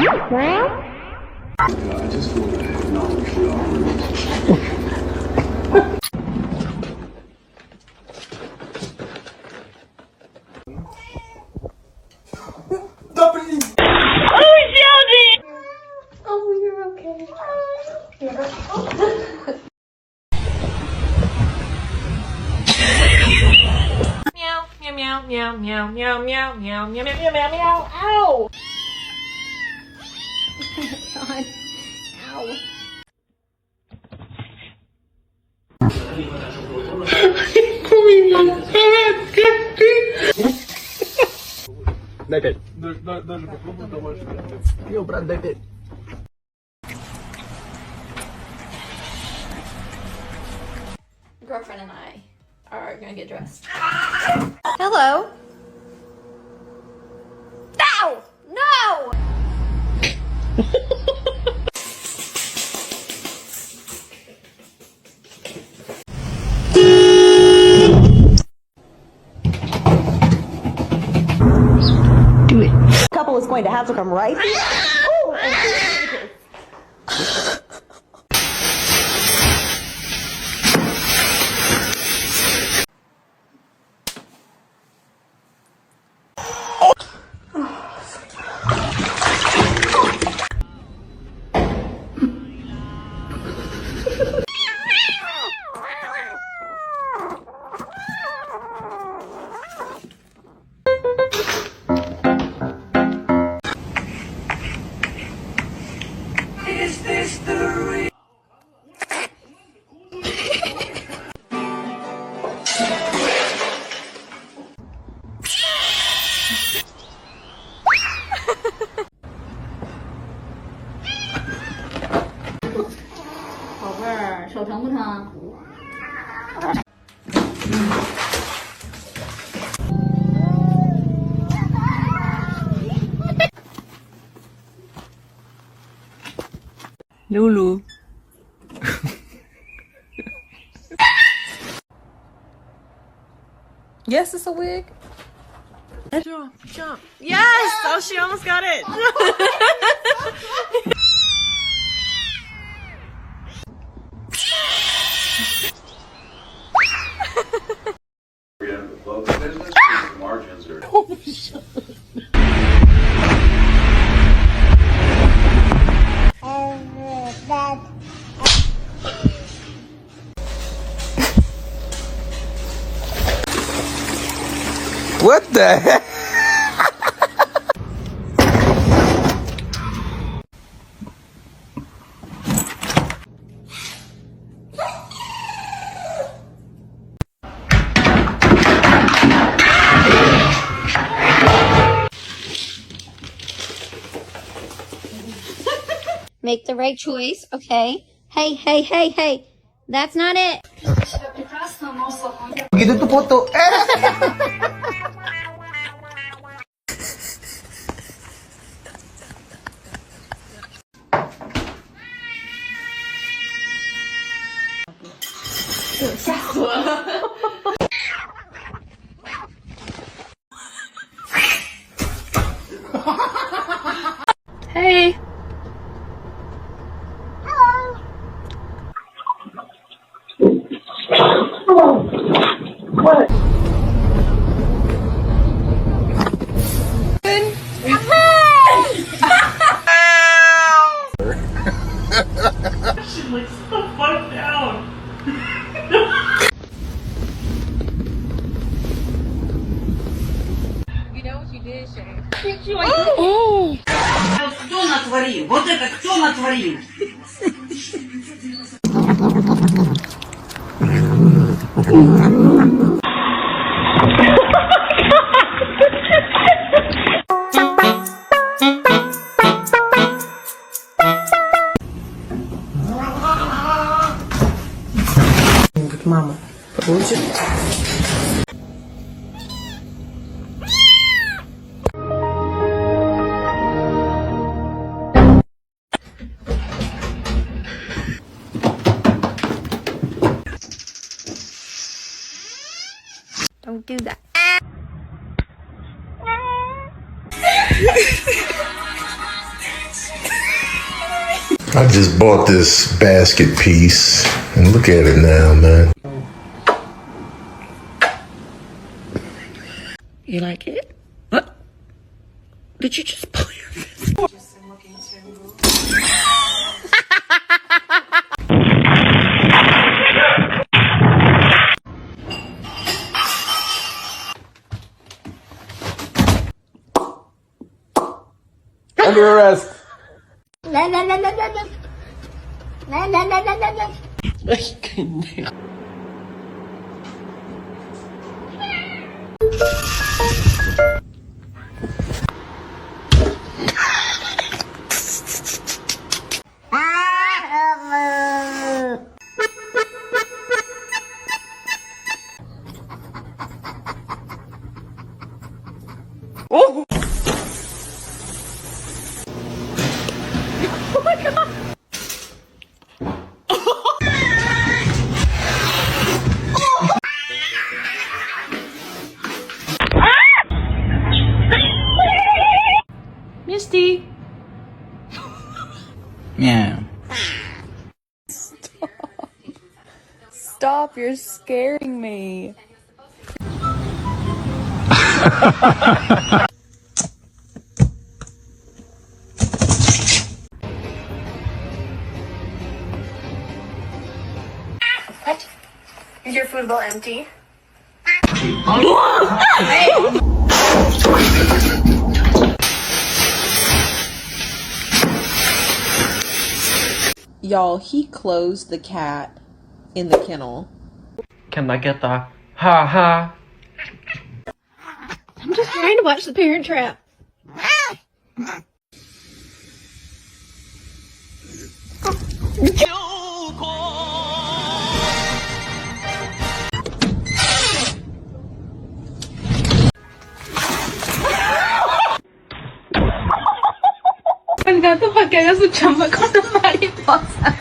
I just want to acknowledge the offer. Oh, you're okay. Meow, meow, meow, meow, meow, meow, meow, meow, meow, meow, meow, meow. Ow! God. Ow. Дайте. Даже попробуй домашний. Йо, брат, дайте. Girlfriend and I are gonna get dressed. Hello? No! No! Couple is going to have to come right here. Ooh, Lulu. Yes, it's a wig. Jump, jump. Yes! Oh, she almost got it. Margins are. What the heck? Make the right choice, okay? Hey, hey, hey, hey. That's not it. Gitu tuh foto. Hey. Кто натворил? Вот это кто натворил? Мама, получит. Don't do that. I just bought this basket piece, and look at it now, man. You like it? What? Did you just pull your fist? Under arrest. La la la la la la. La la la la la la. Misty. Meow. Stop, you're scaring me. What? Is your food bowl empty? Y'all, he closed the cat in the kennel. Can I get the ha ha? I'm just trying to watch The Parent Trap. El gato para que haga su chamba con la mariposa.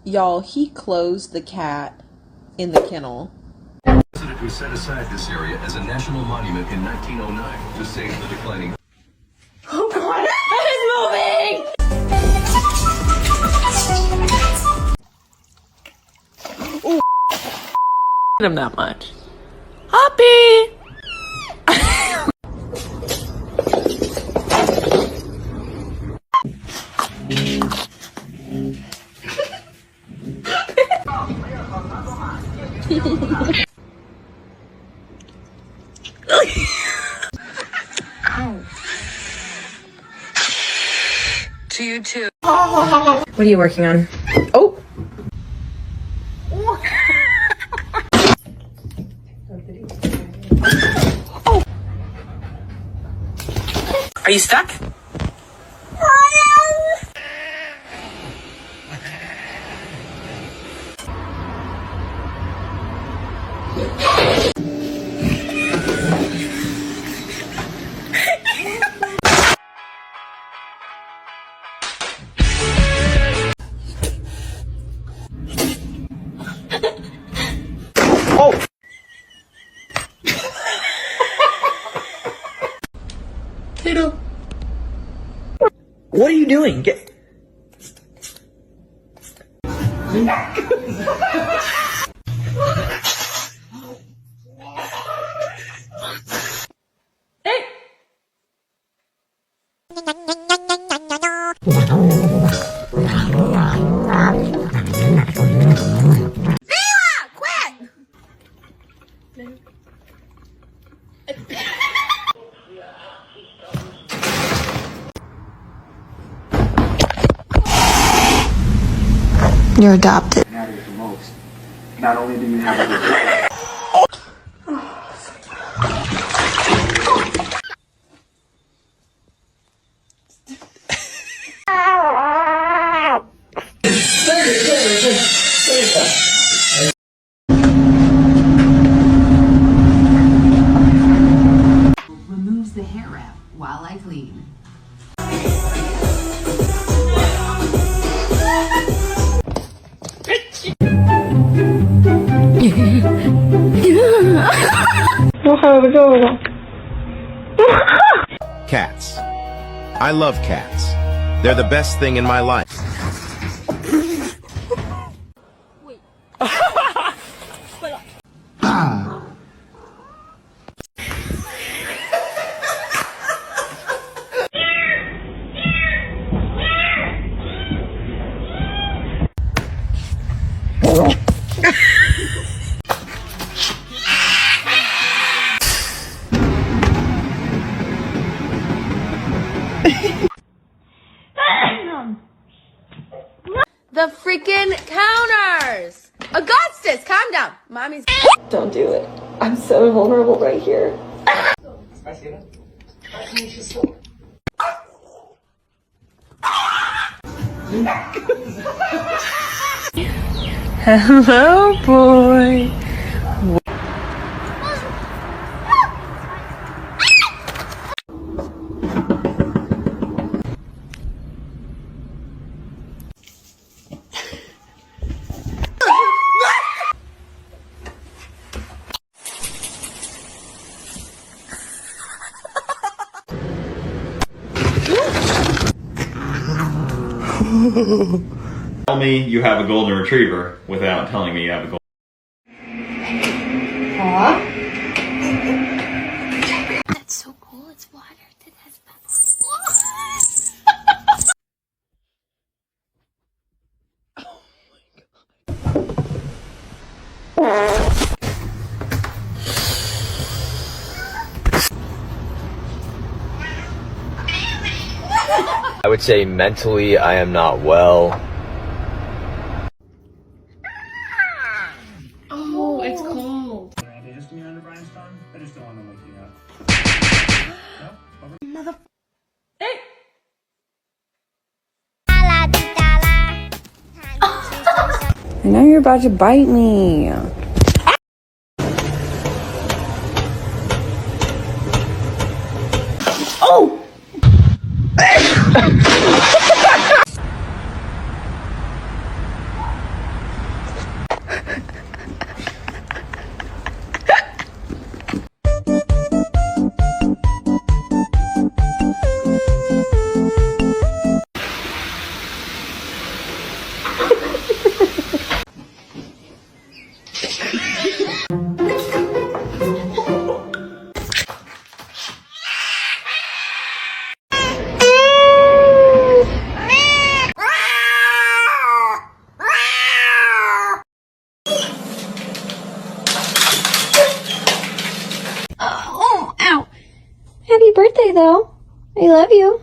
Y'all, he closed the cat in the kennel. We set aside this area as a national monument in 1909 to save the declining. Oh God, that is moving! Him that much. Hoppy! To you too. What are you working on? Oh! Are you stuck? Tato. What are you doing? Get. You're adopted. Matters the most. Not only do you have a good Removes the hair wrap while I clean. Cats. I love cats. They're the best thing in my life. The freaking counters! Augustus, calm down. Mommy's. Don't do it. I'm so vulnerable right here. Hello, boy. Tell me you have a golden retriever without telling me you have a golden. That's so cool. It's water that has bubbles. I would say mentally I am not well. Oh, it's cold. I know you're about to bite me. Oh! Oh, ow. Happy birthday, though. I love you.